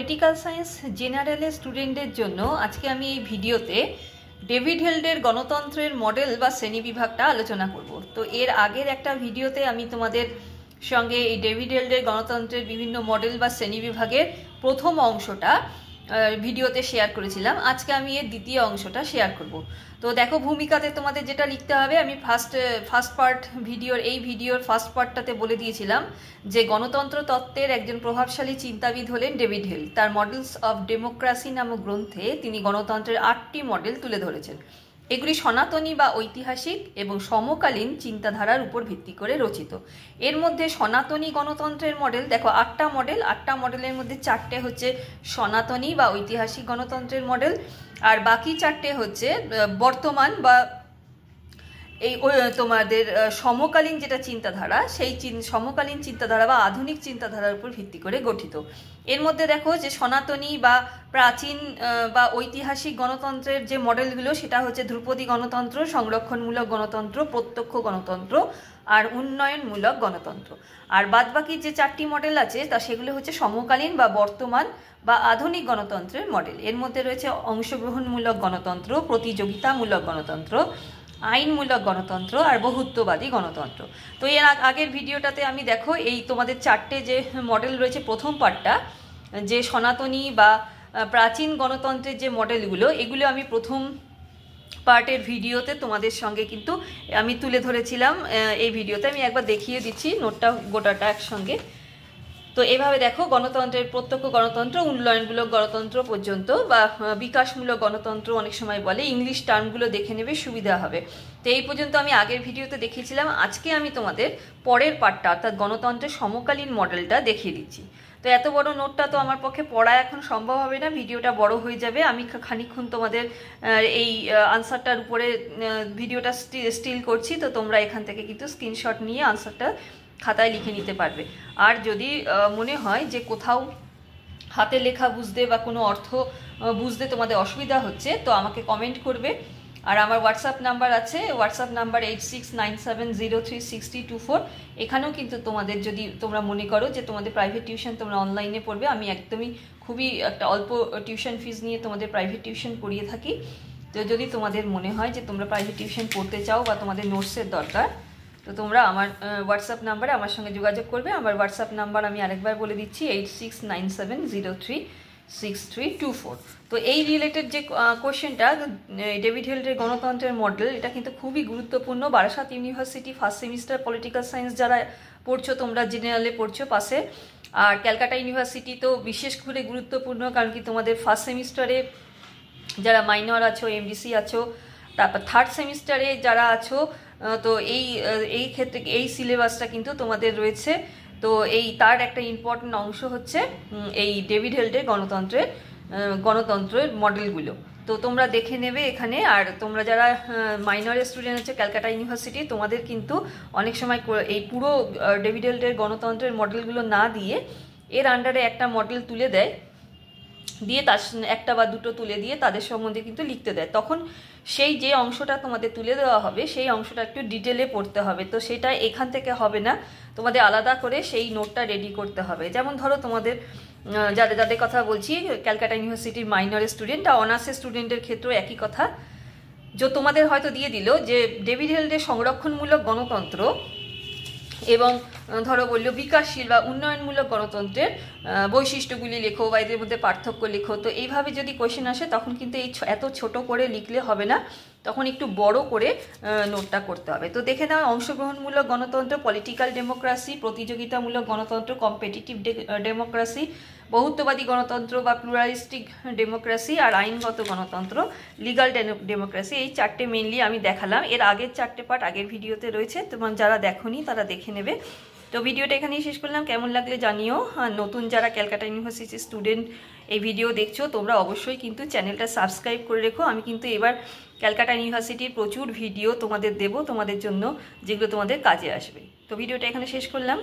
Political science জেনারেলের স্টুডেন্টদের জন্য আজকে আমি এই ভিডিওতে ডেভিড হেল্ডের গণতন্ত্রের মডেল বা শ্রেণীবিভাগটা আলোচনা করব। তো এর আগের একটা ভিডিওতে আমি তোমাদের সঙ্গে এই ডেভিড হেল্ডের গণতন্ত্রের বিভিন্ন মডেল বা শ্রেণীবিভাগের প্রথম অংশটা ভিডিওতে শেয়ার করেছিলাম। আজকে আমি এর দ্বিতীয় অংশটা শেয়ার করব। তো দেখো, ভূমিকাতে তোমাদের যেটা লিখতে হবে, আমি ফার্স্ট পার্ট ভিডিওর ফার্স্ট পার্টটাতে বলে দিয়েছিলাম যে গণতন্ত্র তত্ত্বের একজন প্রভাবশালী চিন্তাবিদ হলেন ডেভিড হেল্ড। তার মডেলস অফ ডেমোক্রেসি নামক গ্রন্থে তিনি গণতন্ত্রের 8টি মডেল তুলে ধরেছেন। এগুলি সনাতনী বা ঐতিহাসিক এবং সমকালীন চিন্তাধারার উপর ভিত্তি করে রচিত। এর মধ্যে সনাতনী গণতন্ত্রের মডেল দেখো 8টা মডেলের মধ্যে 4টে হচ্ছে সনাতনী বা ঐতিহাসিক গণতন্ত্রের মডেল, আর বাকি 4টে হচ্ছে বর্তমান বা এই তোমাদের সমকালীন যেটা চিন্তাধারা, সেই সমকালীন চিন্তাধারা বা আধুনিক চিন্তাধারার উপর ভিত্তি করে গঠিত। এর মধ্যে দেখো যে সনাতনী বা প্রাচীন বা ঐতিহাসিক গণতন্ত্রের যে মডেলগুলো, সেটা হচ্ছে ধ্রুপদী গণতন্ত্র, সংরক্ষণমূলক গণতন্ত্র, প্রত্যক্ষ গণতন্ত্র আর উন্নয়নমূলক গণতন্ত্র। আর বাদবাকি যে 4টি মডেল আছে তা সেগুলো হচ্ছে সমকালীন বা বর্তমান বা আধুনিক গণতন্ত্রের মডেল। এর মধ্যে রয়েছে অংশগ্রহণমূলক গণতন্ত্র, প্রতিযোগিতামূলক গণতন্ত্র, আইনমূলক গণতন্ত্র আর বহুত্ববাদী গণতন্ত্র। তো এর আগের ভিডিওটাতে আমি দেখো এই তোমাদের 4টে যে মডেল রয়েছে, প্রথম পার্টটা যে সনাতনী বা প্রাচীন গণতন্ত্রের যে মডেলগুলো, এগুলো আমি প্রথম পার্টের ভিডিওতে তোমাদের সঙ্গে কিন্তু আমি তুলে ধরেছিলাম। এই ভিডিওতে আমি একবার দেখিয়ে দিচ্ছি নোটটা গোটাটা একসঙ্গে। তো এভাবে দেখো, গণতন্ত্রের প্রত্যক্ষ গণতন্ত্র, উন্নয়নমূলক গণতন্ত্র পর্যন্ত বা বিকাশমূলক গণতন্ত্র অনেক সময় বলে, ইংলিশ টার্মগুলো দেখে নেবে, সুবিধা হবে। তো এই পর্যন্ত আমি আগের ভিডিওতে দেখিয়েছিলাম। আজকে আমি তোমাদের পরের পার্টটা অর্থাৎ গণতন্ত্রের সমকালীন মডেলটা দেখিয়ে দিচ্ছি। তো এত বড় নোটটা তো আমার পক্ষে পড়া এখন সম্ভব হবে না, ভিডিওটা বড় হয়ে যাবে। আমি খানিকক্ষণ তোমাদের এই আনসারটার উপরে ভিডিওটা স্টিল করছি, তো তোমরা এখান থেকে কিন্তু স্ক্রিনশট নিয়ে আনসারটা খাতায় লিখে নিতে পারবে। আর যদি মনে হয় যে কোথাও হাতে লেখা বুঝতে বা কোনো অর্থ বুঝতে তোমাদের অসুবিধা হচ্ছে, তো আমাকে কমেন্ট করবে। আর আমার হোয়াটসঅ্যাপ নাম্বার আছে, হোয়াটসঅ্যাপ নাম্বার 8697036024। এখানেও কিন্তু তোমাদের যদি তোমরা মনে করো যে তোমাদের প্রাইভেট টিউশন তোমরা অনলাইনে পড়বে, আমি একদমই খুবই একটা অল্প টিউশন ফিস নিয়ে তোমাদের প্রাইভেট টিউশন পড়িয়ে থাকি। তো যদি তোমাদের মনে হয় যে তোমরা প্রাইভেট টিউশন পড়তে চাও বা তোমাদের নোটসের দরকার, তো তোমরা আমার হোয়াটসঅ্যাপ নাম্বারে আমার সঙ্গে যোগাযোগ করবে। আমার হোয়াটসঅ্যাপ নাম্বার আমি আরেকবার বলে দিচ্ছি, 8697036324। তো এই রিলেটেড যে কোশ্চেনটা ডেভিড হেল্ডের গণতন্ত্রের মডেল, এটা কিন্তু খুবই গুরুত্বপূর্ণ। Barasat university first semester political science যারা পড়ছো, তোমরা জেনারেলে পড়ছো পাশে, আর ক্যালকাটা ইউনিভার্সিটি তো বিশেষ করে গুরুত্বপূর্ণ, কারণ কি তোমাদের ফার্স্ট সেমিস্টারে যারা মাইনর আছো, এমডিসি আছো, তারপর থার্ড সেমিস্টারে যারা আছো, তো এই ক্ষেত্রে এই সিলেবাসটা কিন্তু তোমাদের রয়েছে। তো তার একটা ইম্পর্টেন্ট অংশ হচ্ছে এই ডেভিড হেল্ডের গণতন্ত্রের মডেলগুলো। তো তোমরা দেখে নেবে এখানে। আর তোমরা যারা মাইনরের স্টুডেন্ট হচ্ছে ক্যালকাটা ইউনিভার্সিটি, তোমাদের কিন্তু অনেক সময় এই পুরো ডেভিড হেল্ডের গণতন্ত্রের মডেলগুলো না দিয়ে এর আন্ডারে একটা মডেল তুলে দেয়, দিয়ে তার একটা বা দুটো তুলে দিয়ে তাদের সম্বন্ধে কিন্তু লিখতে দেয়। তখন সেই যে অংশটা তোমাদের তুলে দেওয়া হবে, সেই অংশটা একটু ডিটেলে পড়তে হবে। তো সেটা এখান থেকে হবে না, তোমাদের আলাদা করে সেই নোটটা রেডি করতে হবে। যেমন ধরো তোমাদের যাদের কথা বলছি, ক্যালকাটা ইউনিভার্সিটির মাইনরের স্টুডেন্ট আর অনার্সের স্টুডেন্টের ক্ষেত্রেও একই কথা। যে তোমাদের হয়তো দিয়ে দিল যে ডেভিড হেল্ডের সংরক্ষণমূলক গণতন্ত্র এবং ধরো বললো বিকাশশীল বা উন্নয়নমূলক গণতন্ত্রের বৈশিষ্ট্যগুলি লেখো বা এদের মধ্যে পার্থক্য লেখো। তো এইভাবে যদি কোয়েশ্চেন আসে, তখন কিন্তু এত ছোট করে লিখলে হবে না, তখন একটু বড় করে নোটটা করতে হবে। তো দেখে নাও, অংশগ্রহণমূলক গণতন্ত্র, পলিটিক্যাল ডেমোক্রেসি, প্রতিযোগিতামূলক গণতন্ত্র, কম্পিটিটিভ ডেমোক্রেসি, বহুত্ববাদী গণতন্ত্র বা প্লুরালিস্টিক ডেমোক্রেসি, আর আইনগত গণতন্ত্র, লিগাল ডেমোক্রেসি। এই 4টে মেইনলি আমি দেখালাম। এর আগের 4টে পার্ট আগের ভিডিওতে রয়েছে, তোমার যারা দেখোনি তারা দেখে নেবে। তো ভিডিওটা এখানেই শেষ করলাম, কেমন লাগলে জানিও। নতুন যারা ক্যালকাটা ইউনিভার্সিটির স্টুডেন্ট এই ভিডিও দেখছো, তোমরা অবশ্যই কিন্তু চ্যানেলটা সাবস্ক্রাইব করে রেখো। আমি কিন্তু এবার ক্যালকাটা ইউনিভার্সিটির প্রচুর ভিডিও তোমাদের দেবো তোমাদের জন্য, যেগুলো তোমাদের কাজে আসবে। তো ভিডিওটা এখানে শেষ করলাম।